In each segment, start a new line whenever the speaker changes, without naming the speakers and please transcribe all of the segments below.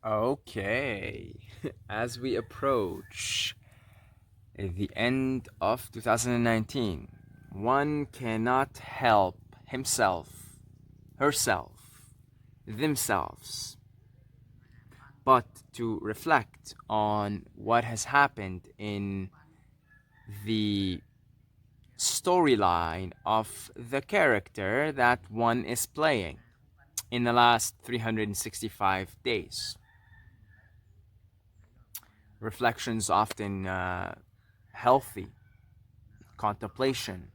Okay, as we approach the end of 2019, one cannot help himself, herself, themselves, but to reflect on what has happened in the storyline of the character that one is playing in the last 365 days. Reflections often healthy contemplation.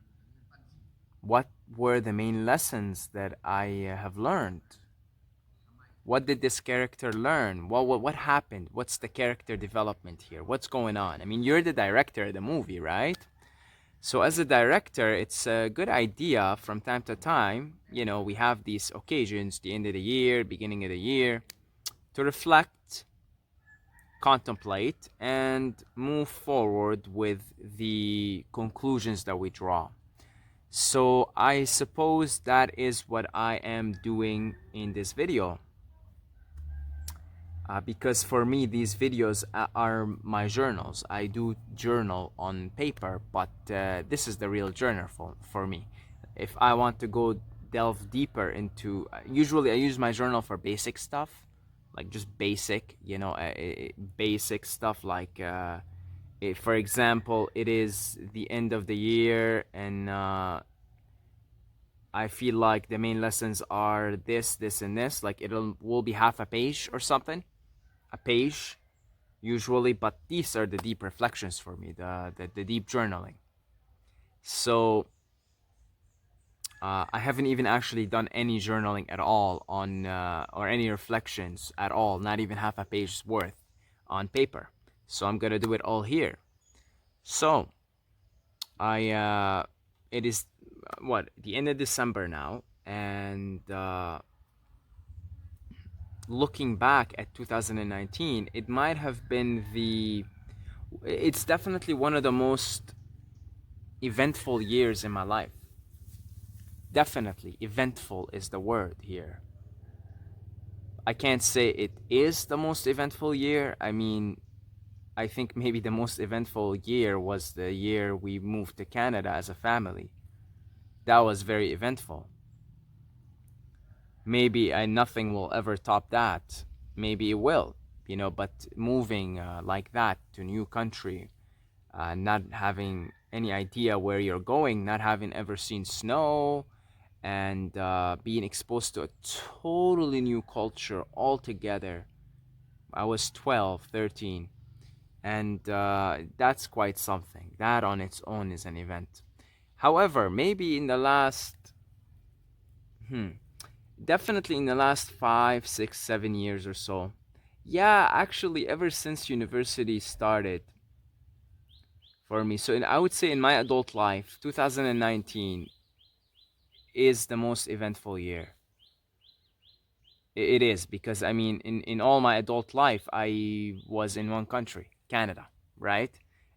What were the main lessons that I have learned? What did this character learn? What happened? What's the character development here? What's going on? I mean, you're the director of the movie, right? So as a director, it's a good idea from time to time, we have these occasions, the end of the year, beginning of the year, to reflect, contemplate, and move forward with the conclusions that we draw. So I suppose that is what I am doing in this video. Because for me, these videos are my journals. I do journal on paper, but this is the real journal for me. If I want to go delve deeper into, usually I use my journal for basic stuff, like just basic, basic stuff like, for example, it is the end of the year and I feel like the main lessons are this, this, and this. Like will be half a page or something, a page usually, but these are the deep reflections for me, the deep journaling. So I haven't even actually done any journaling at all on or any reflections at all, not even half a page's worth on paper. So I'm gonna do it all here. So I it is what, the end of December now, and looking back at 2019, it might have been it's definitely one of the most eventful years in my life. Definitely eventful is the word here. I can't say it is the most eventful year. I mean, I think maybe the most eventful year was the year we moved to Canada as a family. That was very eventful. Maybe nothing will ever top that. Maybe it will, but moving like that to a new country, not having any idea where you're going, not having ever seen snow, and being exposed to a totally new culture altogether. I was 12, 13, and that's quite something. That on its own is an event. However, maybe in the last, definitely in the last 5, 6, 7 years or so, yeah, actually, ever since university started for me. So I would say in my adult life, 2019 is the most eventful year. It is because I mean, in all my adult life, I was in one country, Canada, right?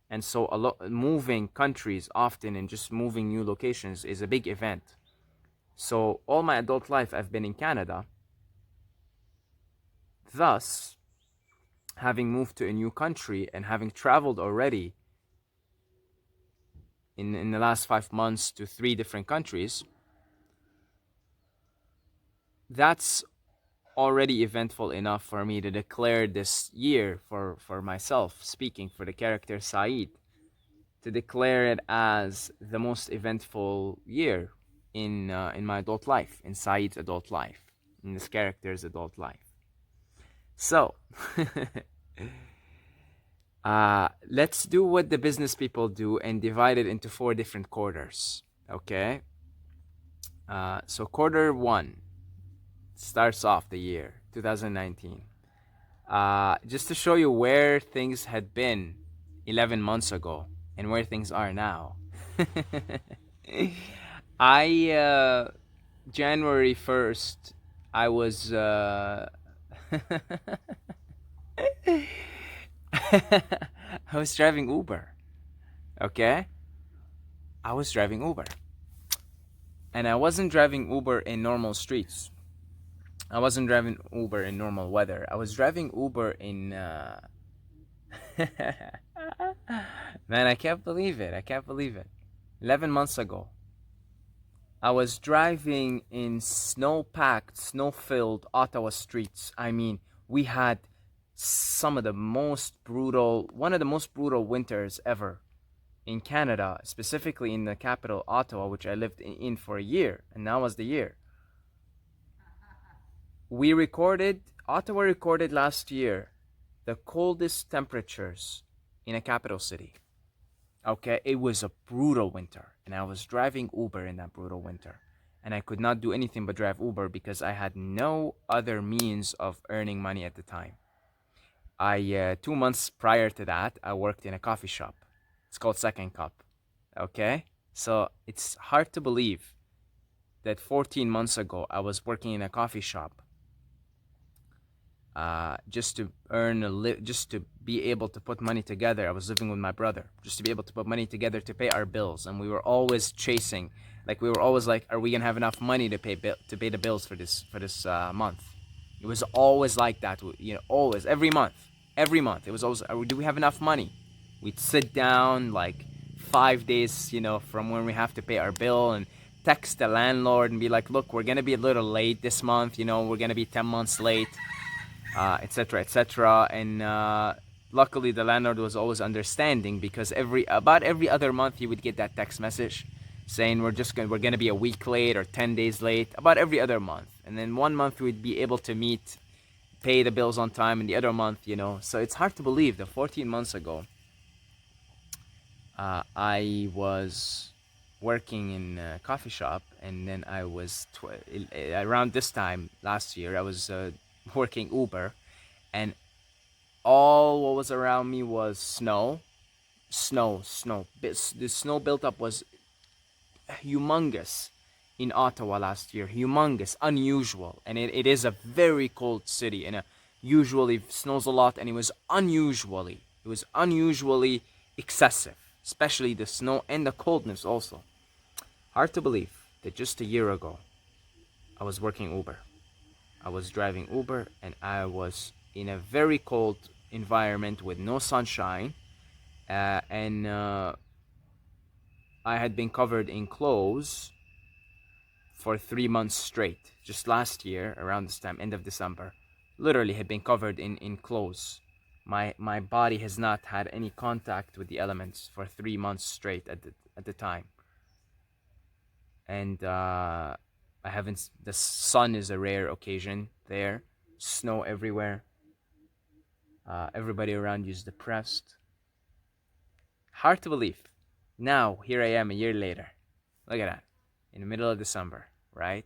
And so a lot moving countries often and just moving new locations is a big event. So all my adult life, I've been in Canada. Thus, having moved to a new country and having traveled already in the last 5 months to 3 different countries, that's already eventful enough for me to declare this year for myself, speaking for the character Saeed, to declare it as the most eventful year in my adult life, in Saeed's adult life, in this character's adult life. So, let's do what the business people do and divide it into 4 different quarters. Okay. So quarter one starts off the year 2019. Just to show you where things had been 11 months ago and where things are now. I January 1st, I was I was driving Uber. Okay? I was driving Uber. And I wasn't driving Uber in normal streets. I wasn't driving Uber in normal weather. I was driving Uber in. Man, I can't believe it. I can't believe it. 11 months ago, I was driving in snow packed, snow filled Ottawa streets. I mean, we had some of the most brutal, one of the most brutal winters ever in Canada, specifically in the capital, Ottawa, which I lived in for a year, and that was the year. Ottawa recorded last year the coldest temperatures in a capital city. Okay, it was a brutal winter, and I was driving Uber in that brutal winter. And I could not do anything but drive Uber because I had no other means of earning money at the time. 2 months prior to that, I worked in a coffee shop. It's called Second Cup. Okay, so it's hard to believe that 14 months ago I was working in a coffee shop, just to just to be able to put money together. I was living with my brother, just to be able to put money together to pay our bills, and we were always chasing, like we were always like, are we gonna have enough money to pay the bills for this month? It was always like that, always every month. It was always, do we have enough money? We'd sit down like 5 days, from when we have to pay our bill, and text the landlord and be like, look, we're gonna be a little late this month. We're gonna be 10 months late, etc., etc. And luckily, the landlord was always understanding, because about every other month he would get that text message saying we're gonna be a week late or 10 days late, about every other month. And then one month we'd be able to pay the bills on time, and the other month, So it's hard to believe that 14 months ago, I was working in a coffee shop, and then I was around this time last year I was working Uber, and all what was around me was snow. The snow built up was humongous in Ottawa last year. Humongous, unusual, and it is a very cold city, and usually snows a lot, and it was unusually excessive, especially the snow and the coldness also. Hard to believe that just a year ago I was working Uber. I was driving Uber, and I was in a very cold environment with no sunshine, and I had been covered in clothes for 3 months straight. Just last year, around this time, end of December, literally had been covered in clothes. My body has not had any contact with the elements for 3 months straight at the time, and I haven't. The sun is a rare occasion there. Snow everywhere. Everybody around you is depressed. Hard to believe. Now, here I am a year later. Look at that. In the middle of December, right?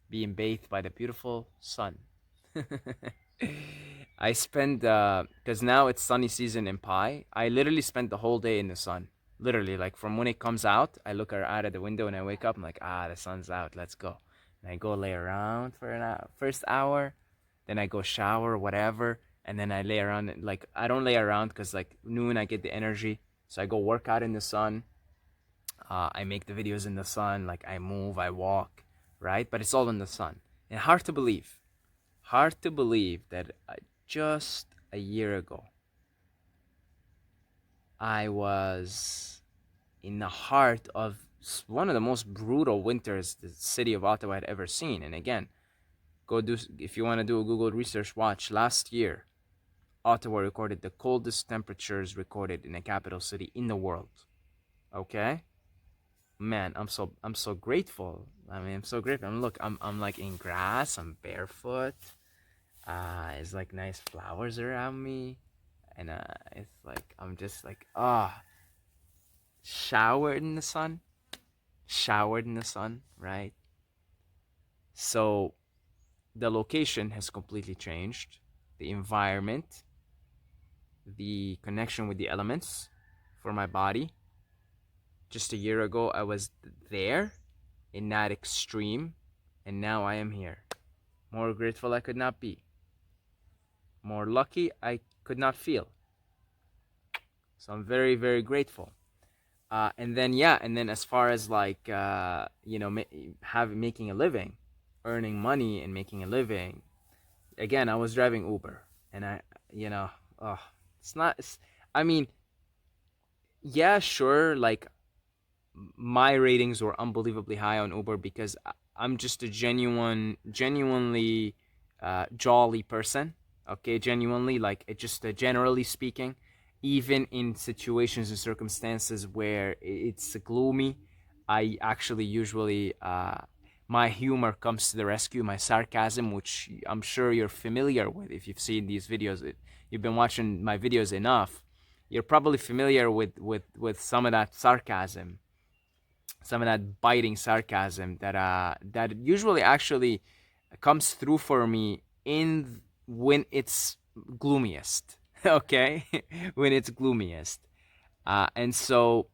Being bathed by the beautiful sun. I spend, because now it's sunny season in Pi, I literally spent the whole day in the sun. Literally, like from when it comes out, I look out of the window and I wake up, I'm like, the sun's out, let's go. And I go lay around for first hour, then I go shower, whatever, and then I lay around. Like, I don't lay around because, like, noon I get the energy. So I go work out in the sun. I make the videos in the sun, like I move, I walk, right? But it's all in the sun. And hard to believe that just a year ago, I was in the heart of one of the most brutal winters the city of Ottawa had ever seen. And again, if you want to do a Google research, watch last year. Ottawa recorded the coldest temperatures recorded in a capital city in the world. Okay, man, I'm so grateful. I mean, I'm so grateful. I'm like in grass. I'm barefoot. It's like nice flowers around me, and it's like I'm just like showered in the sun, right? So the location has completely changed. The environment, the connection with the elements for my body. Just a year ago, I was there in that extreme, and now I am here. More grateful I could not be. More lucky I could not feel. So I'm very, very grateful. And then as far as like making a living, earning money and making a living, again, I was driving Uber, and you know, oh, it's not. I mean, yeah, sure. Like my ratings were unbelievably high on Uber because I'm just a genuinely jolly person. Okay, genuinely, like it just generally speaking, even in situations and circumstances where it's gloomy, I actually usually my humor comes to the rescue. My sarcasm, which I'm sure you're familiar with if you've seen these videos, you've been watching my videos enough. You're probably familiar with some of that sarcasm, some of that biting sarcasm that usually actually comes through for me in when it's gloomiest. Okay, when it's gloomiest, and so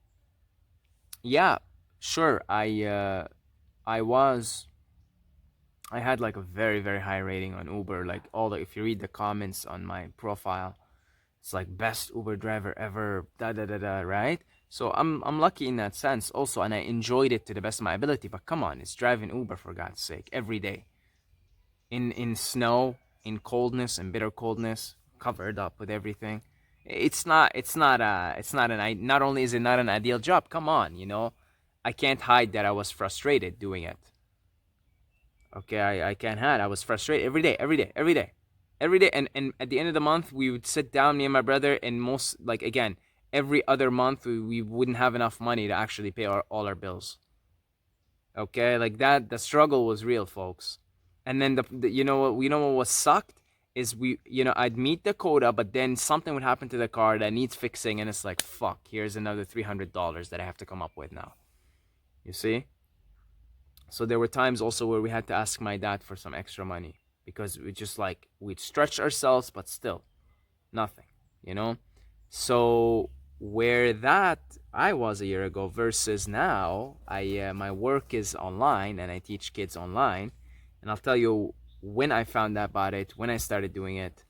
yeah, sure. I was I had like a very high rating on Uber. Like all the if you read the comments on my profile, it's like best Uber driver ever, da da da da, right? So I'm lucky in that sense also, and I enjoyed it to the best of my ability. But come on, it's driving Uber for God's sake every day in snow, in coldness and bitter coldness, covered up with everything. It's not an not only is it not an ideal job. Come on, I can't hide that I was frustrated doing it. Okay, I can't hide. I was frustrated every day, every day, every day, every day. And at the end of the month, we would sit down, me and my brother, and most, like, again, every other month, we wouldn't have enough money to actually pay all our bills. Okay, like that, the struggle was real, folks. And then what was sucked is I'd meet the quota, but then something would happen to the car that needs fixing, and it's like, fuck, here's another $300 that I have to come up with now. You see? So there were times also where we had to ask my dad for some extra money because we just like we'd stretch ourselves, but still nothing, you know. So where that I was a year ago versus now, I my work is online and I teach kids online, and I'll tell you when I found out about it, when I started doing it.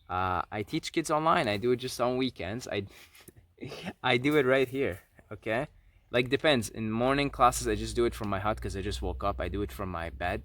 I teach kids online. I do it just on weekends. I do it right here. Okay, like depends. In morning classes, I just do it from my hut because I just woke up. I do it from my bed.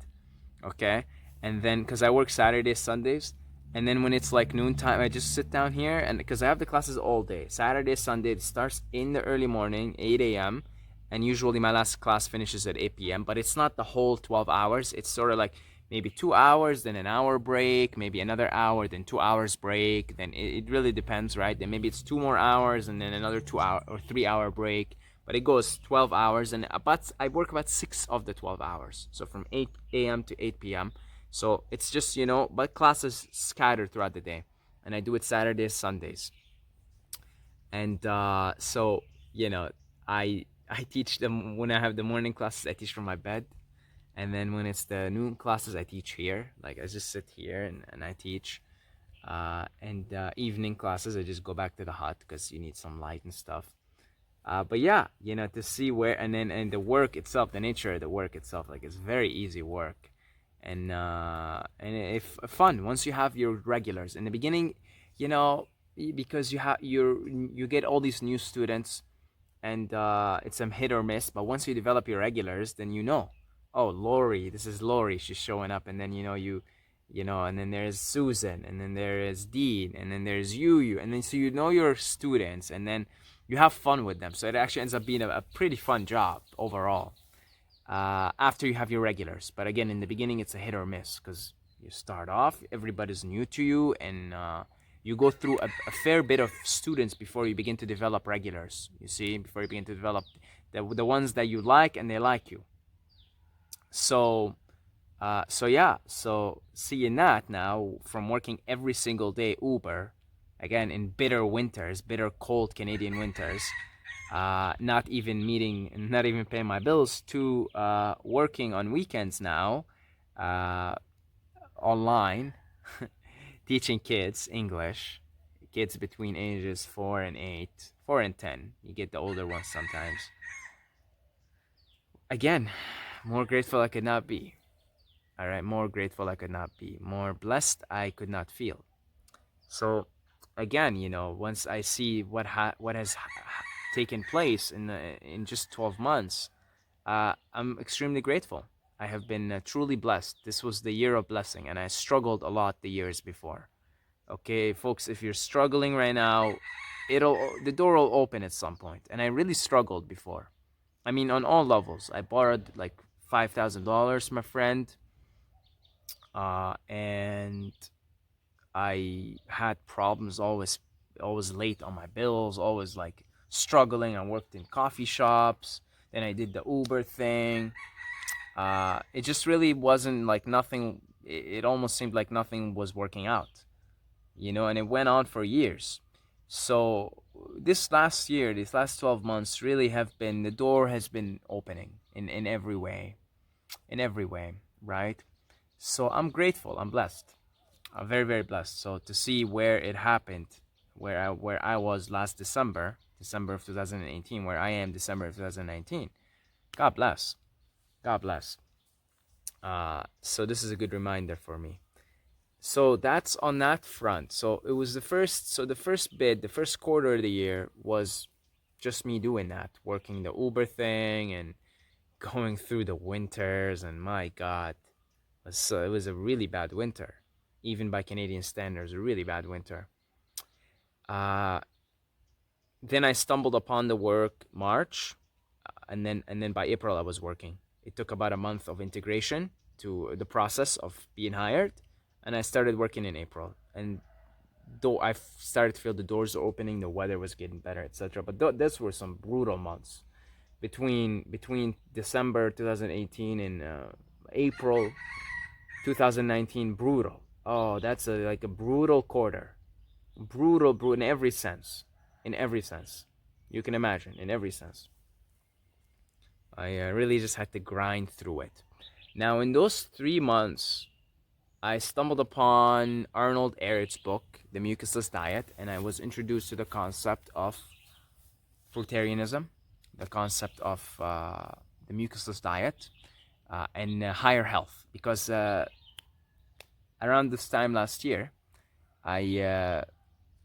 Okay, and then because I work Saturdays, Sundays, and then when it's like noontime, I just sit down here and because I have the classes all day. Saturday, Sunday, it starts in the early morning, 8 a.m. And usually my last class finishes at 8 p.m. But it's not the whole 12 hours. It's sort of like maybe 2 hours, then an hour break, maybe another hour, then 2 hours break. Then it really depends, right? Then maybe it's 2 more hours and then another 2 hour or 3 hour break. But it goes 12 hours, and about I work about 6 of the 12 hours. So from 8 a.m. to 8 p.m. So it's just but classes scattered throughout the day, and I do it Saturdays, Sundays, and so you know I teach them when I have the morning classes. I teach from my bed, and then when it's the noon classes, I teach here. Like I just sit here and I teach. And evening classes, I just go back to the hut because you need some light and stuff. But yeah, to see where and the work itself, the nature of the work itself, like it's very easy work, and if fun once you have your regulars in the beginning, you know, because you get all these new students, and it's some hit or miss. But once you develop your regulars, then oh, Lori, this is Lori, she's showing up, and then and then there's Susan, and then there is Dean, and then there's you, and then so your students, and then you have fun with them. So it actually ends up being a pretty fun job overall. After you have your regulars, but again, in the beginning, it's a hit or miss because you start off, everybody's new to you, and you go through a fair bit of students before you begin to develop regulars. You see, before you begin to develop the ones that you like and they like you. So yeah, so seeing that now from working every single day Uber, again in bitter cold Canadian winters, not even paying my bills, to working on weekends now, uh, online, teaching kids English, kids between ages 4 and 8, 4 and 10. You get the older ones sometimes. Again, more grateful I could not be. All right, more grateful I could not be. More blessed I could not feel. So, again, once I see what has taken place in just 12 months, I'm extremely grateful. I have been truly blessed. This was the year of blessing, and I struggled a lot the years before. Okay, folks, if you're struggling right now, the door will open at some point. And I really struggled before. I mean, on all levels. I borrowed like $5,000 from a friend, and I had problems always late on my bills, always like struggling. I worked in coffee shops. Then I did the Uber thing. It just really wasn't like nothing. It almost seemed like nothing was working out, and it went on for years. So this last year, these last 12 months really have been, the door has been opening in every way, right? So I'm grateful. I'm blessed. I'm very, very blessed. So to see where it happened, where I was last December of 2018, where I am December of 2019. God bless. God bless. So this is a good reminder for me. So that's on that front. So it was the first quarter of the year was just me doing that, working the Uber thing and going through the winters. And my God, it was a really bad winter, even by Canadian standards, a really bad winter. Uh, then I stumbled upon the work March, and then by April I was working. It took about a month of integration to the process of being hired, and I started working in April. And though I started to feel the doors opening, the weather was getting better, etc. But those were some brutal months between December 2018 and April 2019. Brutal. Oh, that's like a brutal quarter. Brutal in every sense. In every sense, you can imagine. In every sense, I really just had to grind through it. Now, in those 3 months, I stumbled upon Arnold Ehret's book, The Mucusless Diet, and I was introduced to the concept of fruitarianism, the concept of the mucusless diet, and higher health. Because around this time last year,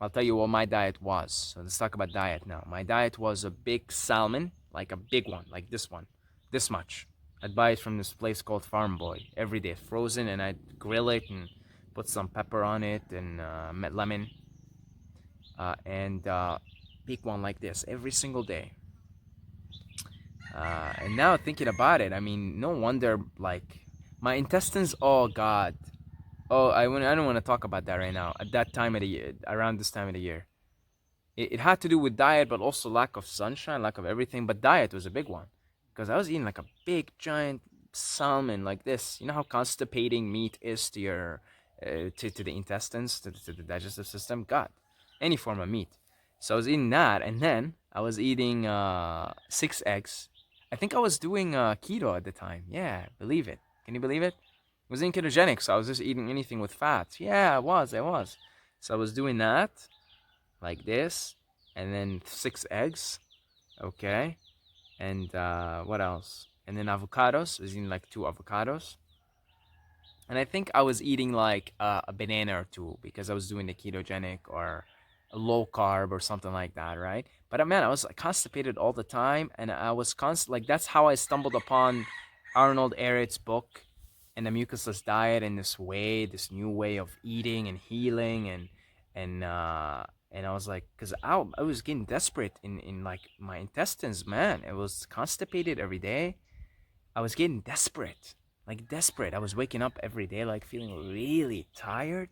I'll tell you what my diet was. So let's talk about diet now. My diet was a big salmon, like a big one, like this one, this much. I'd buy it from this place called Farm Boy every day, frozen, and I'd grill it and put some pepper on it and lemon, and big one like this every single day. And now thinking about it, I mean, no wonder like my intestines. Oh God. Oh, I don't want to talk about that right now. At that time of the year, around this time of the year, it had to do with diet, but also lack of sunshine, lack of everything. But diet was a big one because I was eating like a big giant salmon like this. You know how constipating meat is to your to the intestines, to the digestive system. God, any form of meat. So I was eating that, and then I was eating 6 eggs. I think I was doing keto at the time. Yeah, believe it. Can you believe it? I was in ketogenic, so I was just eating anything with fats. Yeah, I was. So I was doing that like this, and then 6 eggs. Okay, and what else? And then avocados. I was eating like 2 avocados, and I think I was eating like a banana or two because I was doing the ketogenic or a low carb or something like that, right? But man, I was like, constipated all the time, and I was like that's how I stumbled upon Arnold Ehret's book and the mucusless diet and this new way of eating and healing and I was like, because I was getting desperate in like my intestines, man. It was constipated every day. I was getting desperate, like desperate. I was waking up every day like feeling really tired,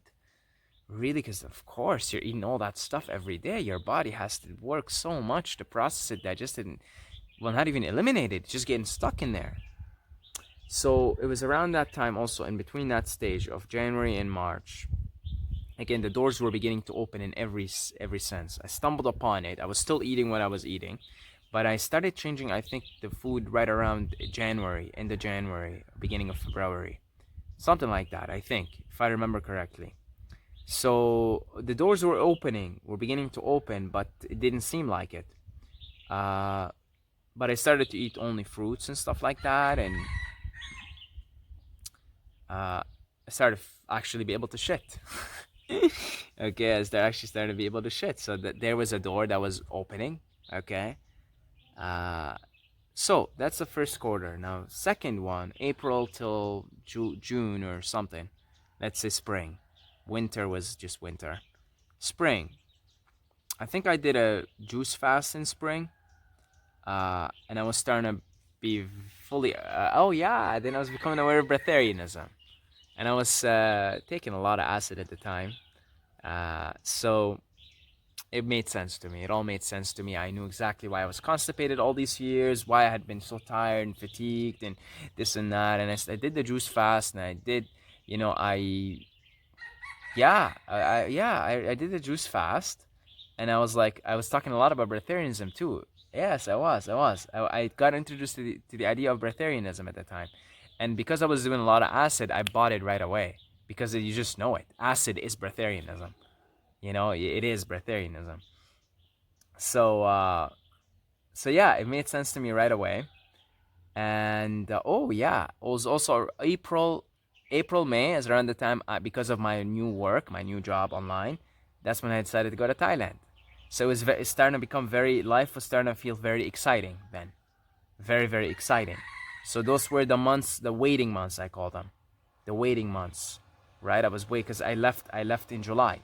really, because of course you're eating all that stuff every day. Your body has to work so much to process it, digest it, and well, not even eliminate it, just getting stuck in there. So it was around that time, also in between that stage of January and March. Again, the doors were beginning to open in every sense. I stumbled upon it. I was still eating what I was eating, but I started changing, I think, the food right around January, end of January, beginning of February, something like that. I think, if I remember correctly. So the doors were beginning to open, but it didn't seem like it. Uh, but I started to eat only fruits and stuff like that, and I started actually be able to shit. Okay, I actually started to be able to shit. So that there was a door that was opening. Okay, uh, So that's the first quarter. Now, second one, April till June or something. Let's say spring. Winter was just winter. Spring. I think I did a juice fast in spring, and I was starting to be fully. Oh yeah, then I was becoming aware of breatharianism, and I was taking a lot of acid at the time. So it made sense to me. It all made sense to me. I knew exactly why I was constipated all these years, why I had been so tired and fatigued, and this and that. And I did the juice fast, and I did, you know, I yeah, I did the juice fast, and I was like, I was talking a lot about breatharianism too. Yes, I got introduced to the idea of breatharianism at the time, and because I was doing a lot of acid, I bought it right away because you just know it. Acid is breatharianism. You know, it is breatharianism. So, so yeah, it made sense to me right away. And oh yeah, it was also April, May, is around the time because of my new work, my new job online. That's when I decided to go to Thailand. So it's starting to become life was starting to feel very exciting then, very exciting. So those were the months, the waiting months I call them, the waiting months, right? I was waiting because I left in July.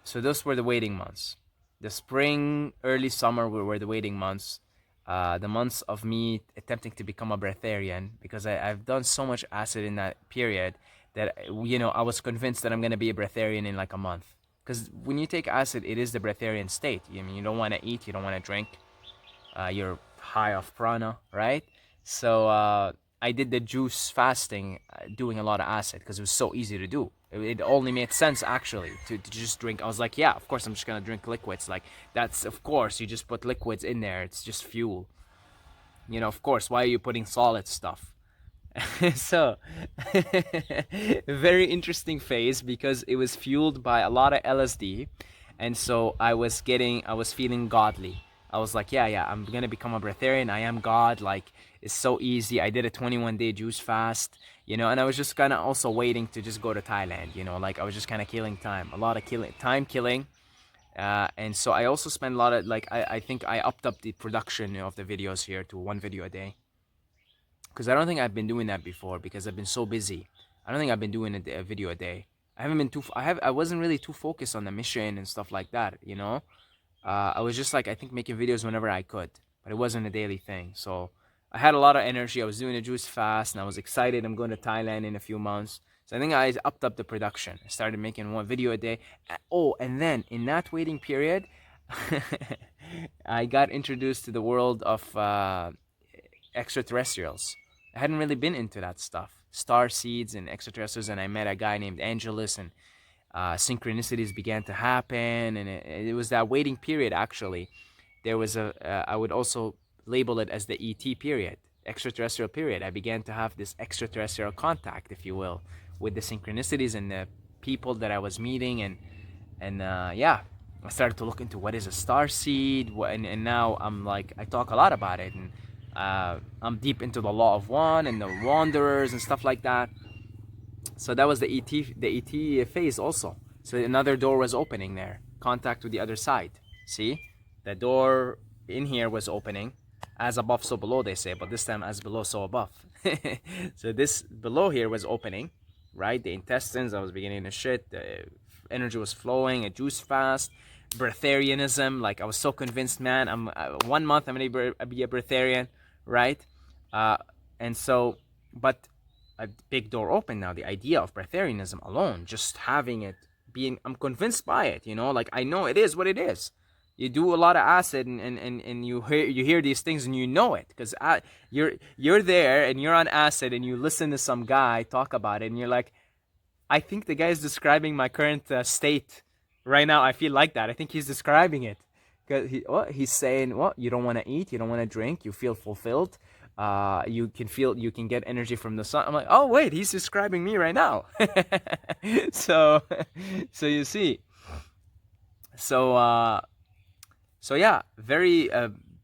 So those were the waiting months. The spring, early summer were the waiting months. The months of me attempting to become a breatharian because I've done so much acid in that period that I was convinced that I'm gonna be a breatharian in like a month. Because when you take acid, it is the breatharian state. I mean, you don't want to eat, you don't want to drink, you're high off prana, right? So I did the juice fasting, doing a lot of acid because it was so easy to do. It only made sense actually to just drink. I was like, yeah, of course I'm just gonna drink liquids. Like that's of course you just put liquids in there. It's just fuel. Of course. Why are you putting solid stuff? So very interesting phase because it was fueled by a lot of LSD, and so I was feeling godly. I was like, yeah, I'm gonna become a breatharian. I am God. Like it's so easy. I did a 21-day juice fast, and I was just kind of also waiting to just go to Thailand. Like I was just kind of killing time, a lot of time killing. And so I also spent a lot of like I think I upped up the production of the videos here to one video a day because I don't think I've been doing that before because I've been so busy. I don't think I've been doing a video a day. I haven't been too. I wasn't really too focused on the mission and stuff like that. I was just like I think making videos whenever I could, but it wasn't a daily thing. So I had a lot of energy. I was doing a juice fast, and I was excited. I'm going to Thailand in a few months. So I think I upped up the production. I started making one video a day. Oh, and then in that waiting period, I got introduced to the world of extraterrestrials. I hadn't really been into that stuff, star seeds and extraterrestrials, and I met a guy named Angelus, and synchronicities began to happen, and it was that waiting period. Actually, there was I would also label it as the ET period, extraterrestrial period. I began to have this extraterrestrial contact, if you will, with the synchronicities and the people that I was meeting, and yeah, I started to look into what is a star seed, and now I talk a lot about it, and I'm deep into the law of one and the wanderers and stuff like that. So that was the ET phase also. So another door was opening there, contact with the other side. See, the door in here was opening, as above so below they say, but this time as below so above. So this below here was opening, right? The intestines, I was beginning to shit, the energy was flowing, a juice fast, breatharianism. Like I was so convinced, man. I'm 1 month I'm gonna be a breatharian, right? Uh, and so, but a big door open now. The idea of breatharianism alone, just having it being, I'm convinced by it. Like I know it is what it is. You do a lot of acid, and you hear these things, and you know it because you're there and you're on acid, and you listen to some guy talk about it, and you're like, I think the guy is describing my current state right now. I feel like that. I think he's describing it. Cause he's saying, what, you don't want to eat, you don't want to drink, you feel fulfilled. You can get energy from the sun. I'm like, oh wait, he's describing me right now. so, so you see. So so yeah, very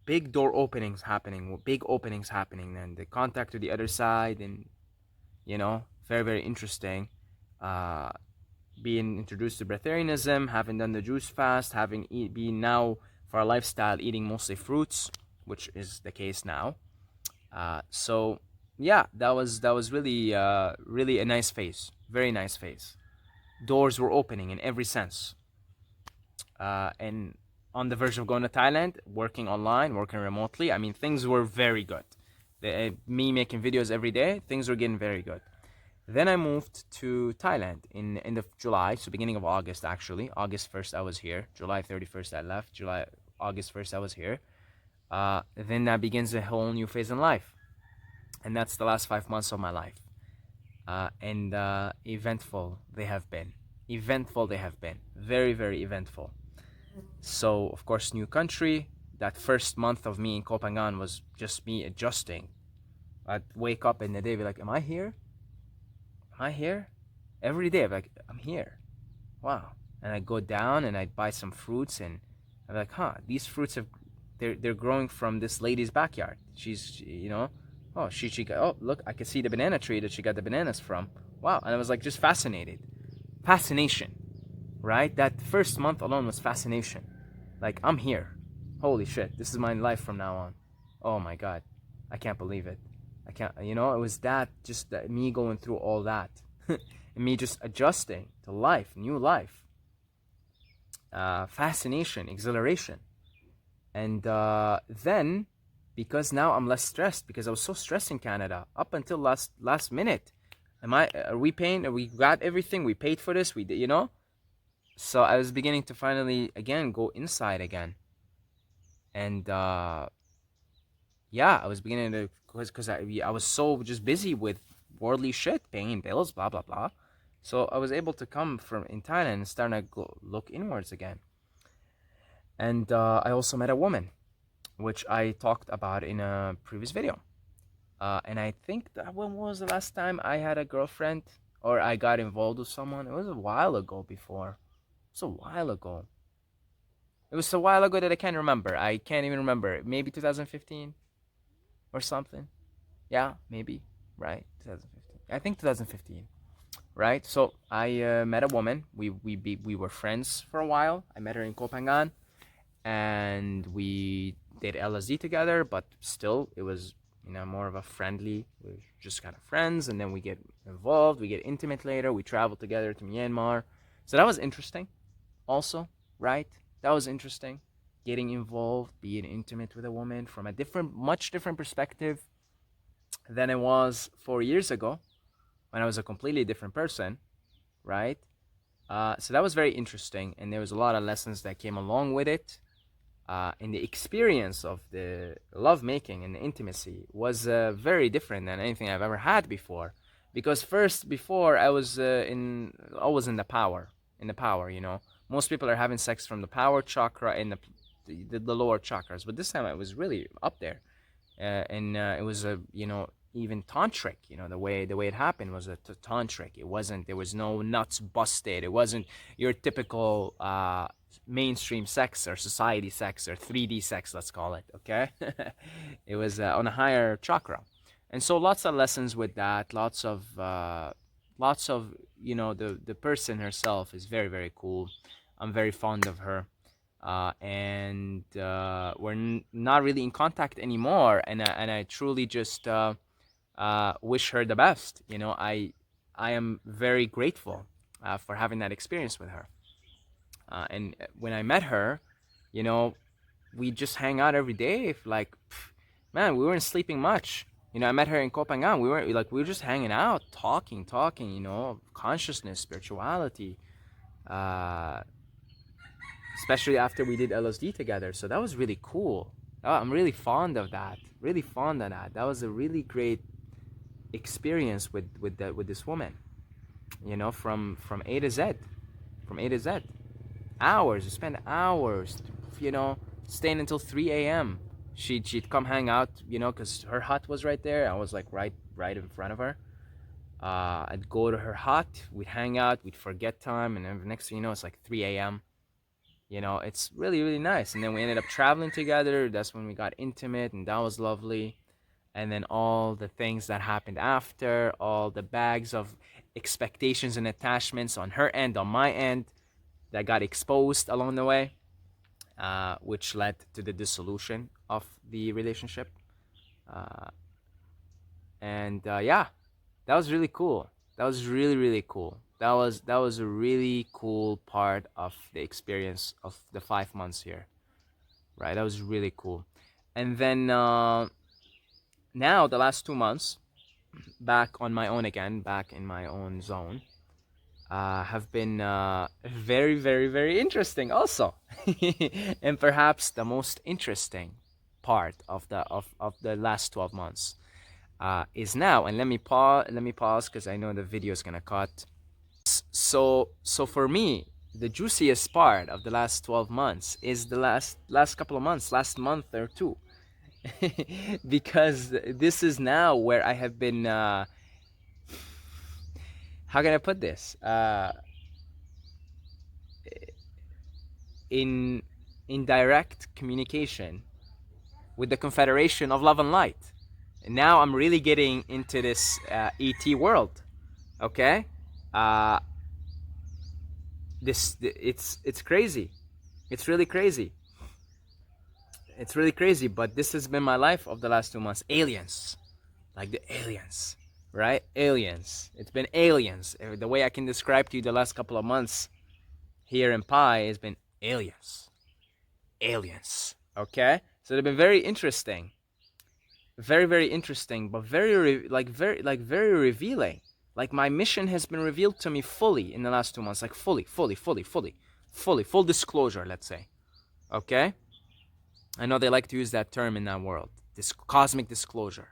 big door openings happening, big openings happening, and the contact to the other side, and very interesting. Uh, Being introduced to breatharianism, having done the juice fast, having been now for a lifestyle eating mostly fruits, which is the case now. So yeah, that was really really a nice phase, very nice phase. Doors were opening in every sense, and on the verge of going to Thailand, working online, working remotely. I mean, things were very good. Me making videos every day, things were getting very good. Then I moved to Thailand in end of July, so beginning of August actually. August 1st I was here. July 31st I left. August 1st I was here. Then that begins a whole new phase in life, and that's the last 5 months of my life. And eventful they have been. Eventful they have been. Very, very eventful. So of course, new country. That first month of me in Koh Phangan was just me adjusting. I'd wake up in the day, be like, "Am I here? Am I here?" Every day, I'd be like, "I'm here. Wow." And I'd go down and I'd buy some fruits, and I'd be like, "Huh, these fruits they're growing from this lady's backyard. Oh, she got, oh, look, I can see the banana tree that she got the bananas from. Wow." And I was like just fascinated. Fascination, right? That first month alone was fascination. Like, I'm here. Holy shit, this is my life from now on. Oh my god, I can't believe it. I can't, it was just that, me going through all that. And me just adjusting to life, new life. Fascination, exhilaration. And then, because now I'm less stressed, because I was so stressed in Canada up until last minute. Are we paying? We got everything. We paid for this. We did. So I was beginning to finally again go inside again, and yeah, I was beginning to, because I was so just busy with worldly shit, paying bills, blah blah blah. So I was able to come from in Thailand and start to look inwards again. And I also met a woman, which I talked about in a previous video. And I think that, when was the last time I had a girlfriend or I got involved with someone? It was a while ago before. It was a while ago. It was a while ago that I can't remember. I can't even remember. Maybe 2015 or something. Yeah, maybe. Right? 2015. I think 2015. Right? So I met a woman. We were friends for a while. I met her in Koh Phangan, and we did LSD together, but still it was more of a friendly, we're just kind of friends, and then we get involved, we get intimate later, we travel together to Myanmar. So that was interesting also, right? That was interesting, getting involved, being intimate with a woman from a much different perspective than it was 4 years ago when I was a completely different person, right? So that was very interesting, and there was a lot of lessons that came along with it. And the experience of the lovemaking and the intimacy was very different than anything I've ever had before. Because before I was always in the power, Most people are having sex from the power chakra and the lower chakras, but this time it was really up there, and it was even tantric. The way it happened was a tantric. It wasn't. There was no nuts busted. It wasn't your typical mainstream sex or society sex or 3D sex, let's call it. Okay, it was on a higher chakra, and so lots of lessons with that. Lots of the person herself is very, very cool. I'm very fond of her. And we're not really in contact anymore, and I truly just wish her the best. I am very grateful for having that experience with her. And when I met her, we just hang out every day. Man, we weren't sleeping much. I met her in Koh Phangan. We were just hanging out, talking. Consciousness, spirituality. Especially after we did LSD together. So that was really cool. I'm really fond of that. Really fond of that. That was a really great experience with this woman. From A to Z, from A to Z. Hours. We spent hours. Staying until 3 a.m. She'd come hang out. Because her hut was right there. I was like right in front of her. I'd go to her hut. We'd hang out. We'd forget time, and then the next thing you know, it's like 3 a.m. It's really, really nice. And then we ended up traveling together. That's when we got intimate, and that was lovely. And then all the things that happened after, all the bags of expectations and attachments on her end, on my end, that got exposed along the way. which led to the dissolution of the relationship. Uh, and yeah, that was really cool. That was really really cool. That was a really cool part of the experience of the 5 months here. Right, that was really cool. And then now the last 2 months, back on my own again, back in my own zone, have been very, very, very interesting also. And perhaps the most interesting part of the last 12 months is now. And let me pause because I know the video is gonna cut. So for me, the juiciest part of the last 12 months is the last couple of months, last month or two. Because this is now where I have been how can I put this? In direct communication with the Confederation of Love and Light. And now I'm really getting into this ET world. Okay, uh, it's crazy. It's really crazy. It's really crazy. But this has been my life of the last 2 months. Aliens, like the aliens, right? Aliens. It's been aliens. The way I can describe to you the last couple of months here in Pi has been aliens. Aliens. Okay? So they've been very interesting. Very, very interesting, but very revealing. Like my mission has been revealed to me fully in the last 2 months. Like fully, full disclosure, let's say. Okay? I know they like to use that term in that world. This cosmic disclosure.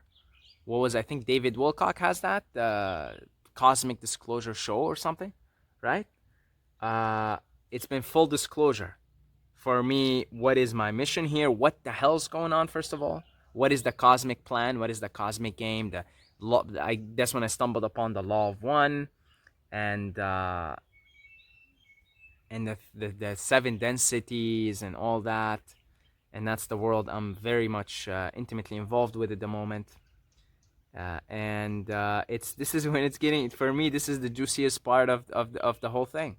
What was, I think David Wilcock has that? Cosmic Disclosure Show or something, right? It's been full disclosure for me. What is my mission here? What the hell's going on? First of all, what is the cosmic plan? What is the cosmic game? The law. That's when I stumbled upon the law of one, and the seven densities and all that, and that's the world I'm very much intimately involved with at the moment. And it's this is when it's getting, for me, this is the juiciest part of the whole thing.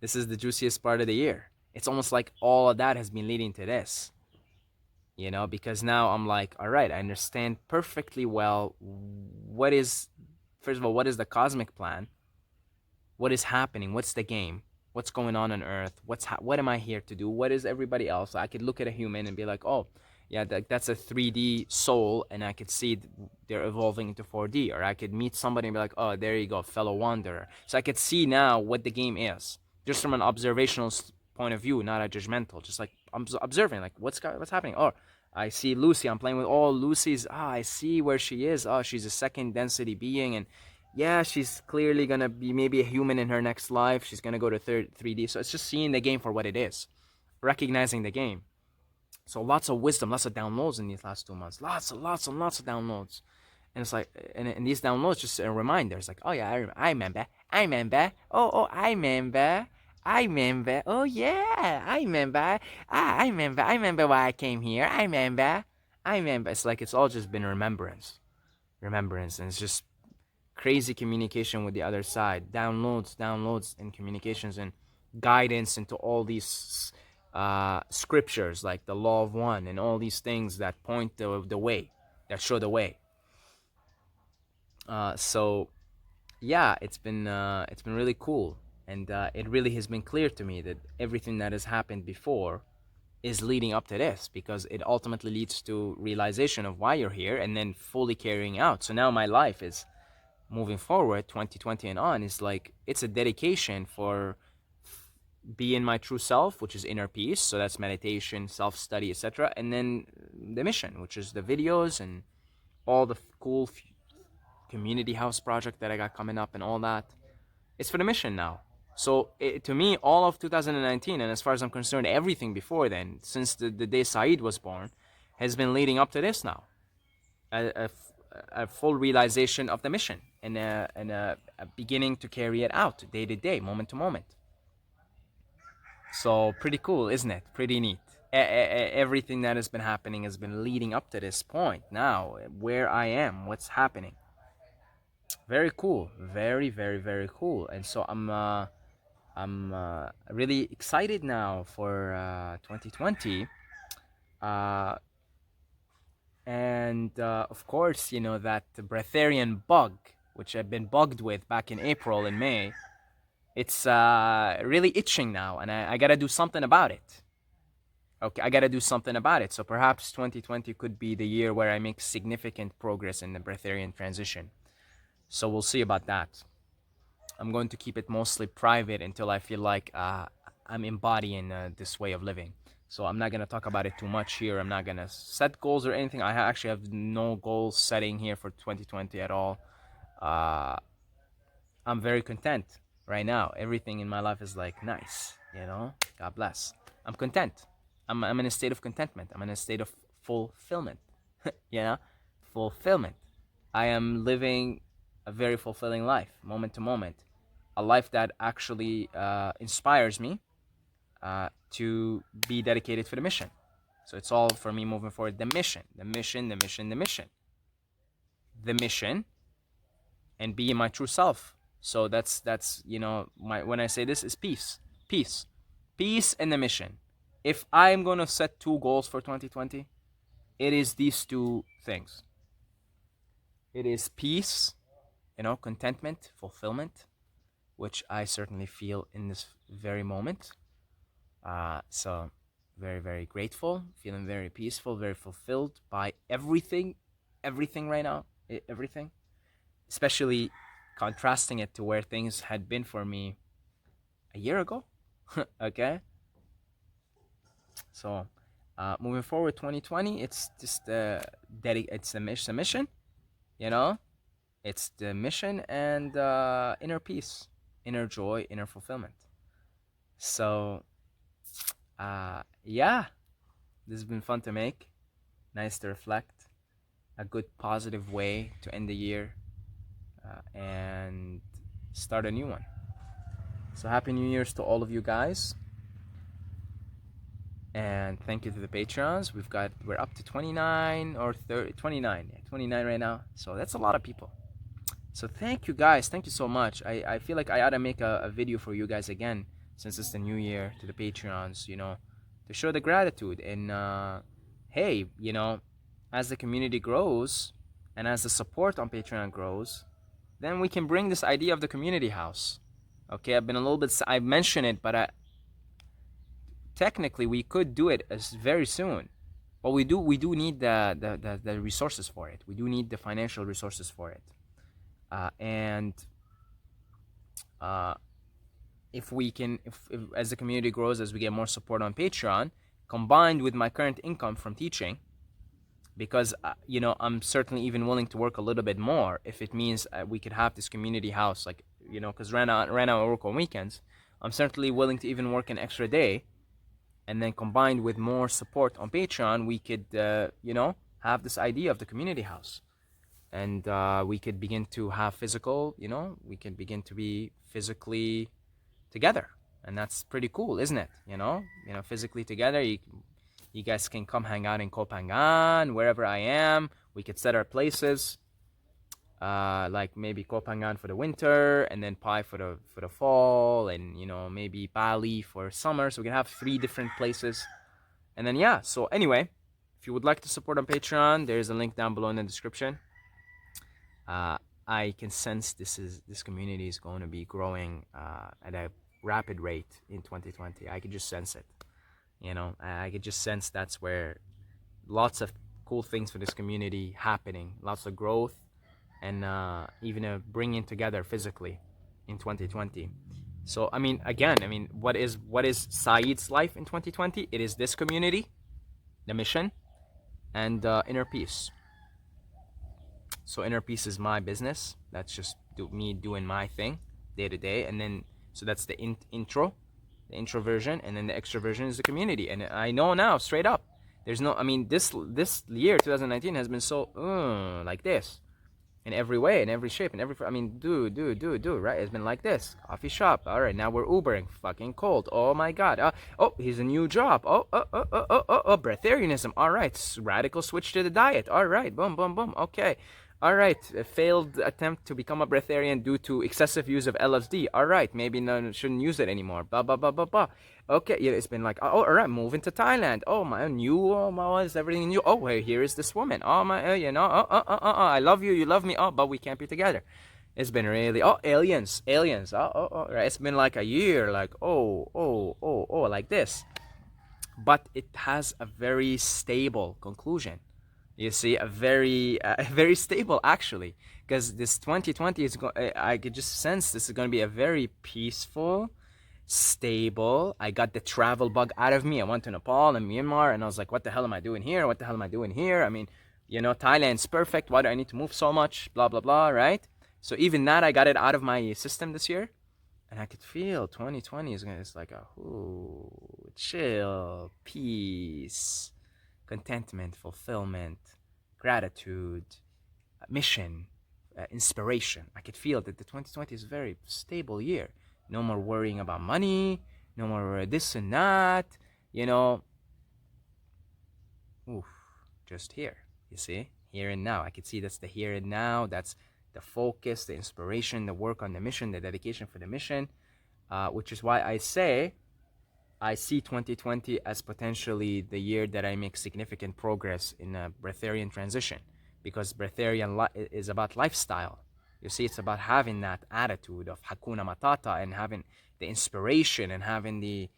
This is the juiciest part of the year. It's almost like all of that has been leading to this, because now I'm like, all right, I understand perfectly well what is, first of all, what is the cosmic plan? What is happening? What's the game? What's going on Earth? What am I here to do? What is everybody else? I could look at a human and be like, oh, yeah, that's a 3D soul, and I could see they're evolving into 4D. Or I could meet somebody and be like, oh, there you go, fellow wanderer. So I could see now what the game is, just from an observational point of view, not a judgmental. Just like I'm observing, like what's happening. Oh, I see Lucy. I'm playing with all Lucy's. I see where she is. Oh, she's a second density being, and yeah, she's clearly gonna be maybe a human in her next life. She's gonna go to 3D. So it's just seeing the game for what it is, recognizing the game. So lots of wisdom, lots of downloads in these last 2 months. Lots of downloads. And it's like, and these downloads just a reminder. It's like, oh yeah, I remember. I remember. Oh yeah, I remember. I remember why I came here. I remember. It's like it's all just been remembrance, and it's just crazy communication with the other side. Downloads, and communications and guidance into all these scriptures, like the law of one, and all these things that point the way, that show the way. So yeah, it's been really cool, and it really has been clear to me that everything that has happened before is leading up to this, because it ultimately leads to realization of why you're here, and then fully carrying out. So now my life is moving forward, 2020 and on, is like it's a dedication for being my true self, which is inner peace. So that's meditation, self-study, etc. And then the mission, which is the videos and all the cool community house project that I got coming up and all that. It's for the mission now. So to me, all of 2019, and as far as I'm concerned, everything before then, since the day Saeed was born, has been leading up to this now. A full realization of the mission, and a beginning to carry it out day to day, moment to moment. So pretty cool, isn't it? Pretty neat. Everything that has been happening has been leading up to this point now, where I am, what's happening. Very cool. Very, very, very cool. And so I'm I'm really excited now for 2020. Uh, and of course, you know, that breatharian bug, which I've been bugged with back in April and May, it's really itching now, and I gotta do something about it. Okay, I gotta do something about it. So perhaps 2020 could be the year where I make significant progress in the breatharian transition. So we'll see about that. I'm going to keep it mostly private until I feel like I'm embodying this way of living. So I'm not gonna talk about it too much here. I'm not gonna set goals or anything. I actually have no goal setting here for 2020 at all. Uh, I'm very content right now. Everything in my life is like nice, you know. God bless. I'm content. I'm in a state of contentment. I'm in a state of fulfillment. You know, fulfillment. I am living a very fulfilling life, moment to moment, a life that actually inspires me to be dedicated for the mission. So it's all for me moving forward. The mission, the mission, the mission, the mission, the mission, and being my true self. So that's you know, my when I say this is peace, peace, peace, and the mission. If I'm gonna set two goals for 2020, it is these two things. It is peace, you know, contentment, fulfillment, which I certainly feel in this very moment. So very, very grateful, feeling very peaceful, very fulfilled by everything right now, everything, especially contrasting it to where things had been for me a year ago. Okay, so moving forward, 2020, it's just it's the mission, you know, it's the mission and inner peace, inner joy, inner fulfillment. So yeah, this has been fun to make, nice to reflect, a good positive way to end the year and start a new one. So happy New Year's to all of you guys. And thank you to the Patreons. We're up to 29 or 30, 29. Yeah, 29 right now. So that's a lot of people. So thank you guys. Thank you so much. I feel like I ought to make a video for you guys again, since it's the new year, to the Patreons, you know, to show the gratitude. And hey, you know, as the community grows and as the support on Patreon grows, then we can bring this idea of the community house. Okay, I mentioned it, but technically we could do it as very soon. But we do need the resources for it. We do need the financial resources for it. And if we can, if as the community grows, as we get more support on Patreon, combined with my current income from teaching, because you know, I'm certainly even willing to work a little bit more if it means we could have this community house, like, you know, because right now I work on weekends. I'm certainly willing to even work an extra day, and then combined with more support on Patreon, we could you know, have this idea of the community house, and we could begin to have physical, you know, we can begin to be physically together, and that's pretty cool, isn't it? You know, physically together. You guys can come hang out in Koh Phangan, wherever I am. We could set our places, like maybe Koh Phangan for the winter, and then Pai for the fall, and you know, maybe Bali for summer. So we can have 3 different places, and then yeah. So anyway, if you would like to support on Patreon, there's a link down below in the description. I can sense this community is going to be growing at a rapid rate in 2020. I could just sense it. You know, I could just sense that's where lots of cool things for this community happening, lots of growth, and even bringing together physically in 2020. So I mean, again, I mean, what is Saeed's life in 2020? It is this community, the mission, and inner peace. So inner peace is my business. That's just me doing my thing day to day, and then so that's the intro, the intro version, and then the extra version is the community. And I know now, straight up, there's no. I mean, this year, 2019, has been so like this, in every way, in every shape, in every. I mean, dude, right? It's been like this. Coffee shop. All right, now we're Ubering. Fucking cold. Oh my God. Oh, here's a new job. Breatharianism. All right, radical switch to the diet. All right, boom. Okay. All right, a failed attempt to become a breatharian due to excessive use of LSD. All right, maybe no, shouldn't use it anymore. Blah blah blah blah blah. Okay, yeah, it's been like, oh, all right, moving to Thailand. Oh my, new, oh my, is everything new? Oh, well, here is this woman. Oh my, I love you, you love me. Oh, but we can't be together. It's been really, oh, aliens, aliens. Right. It's been like a year, like, like this. But it has a very stable conclusion. You see, a very, very stable actually, because this 2020 is. I could just sense this is going to be a very peaceful, stable. I got the travel bug out of me. I went to Nepal and Myanmar, and I was like, "What the hell am I doing here? What the hell am I doing here?" I mean, Thailand's perfect. Why do I need to move so much? Blah blah blah. Right? So even that, I got it out of my system this year, and I could feel 2020 is gonna. It's like a ooh, chill, peace, contentment, fulfillment, gratitude, mission, inspiration. I could feel that the 2020 is a very stable year. No more worrying about money, no more this and that, you know. Oof, just here, you see? Here and now. I could see that's the here and now. That's the focus, the inspiration, the work on the mission, the dedication for the mission, which is why I say I see 2020 as potentially the year that I make significant progress in a breatharian transition, because breatharian is about lifestyle. You see, it's about having that attitude of Hakuna Matata and having the inspiration and having the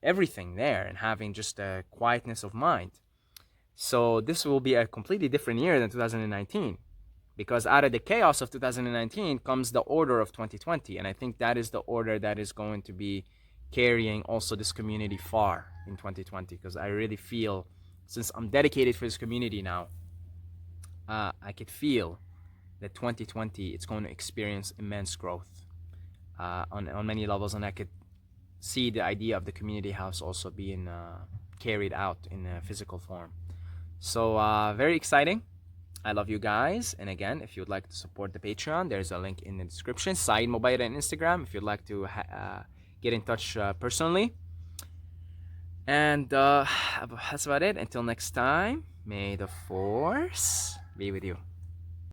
everything there and having just a quietness of mind. So this will be a completely different year than 2019, because out of the chaos of 2019 comes the order of 2020, and I think that is the order that is going to be carrying also this community far in 2020, because I really feel, since I'm dedicated for this community now, I could feel that 2020 it's going to experience immense growth on many levels, and I could see the idea of the community house also being carried out in a physical form. So very exciting. I love you guys. And again, if you'd like to support the Patreon, there's a link in the description. Saeed Mobaira on Instagram if you'd like to get in touch personally. And that's about it. Until next time, may the force be with you.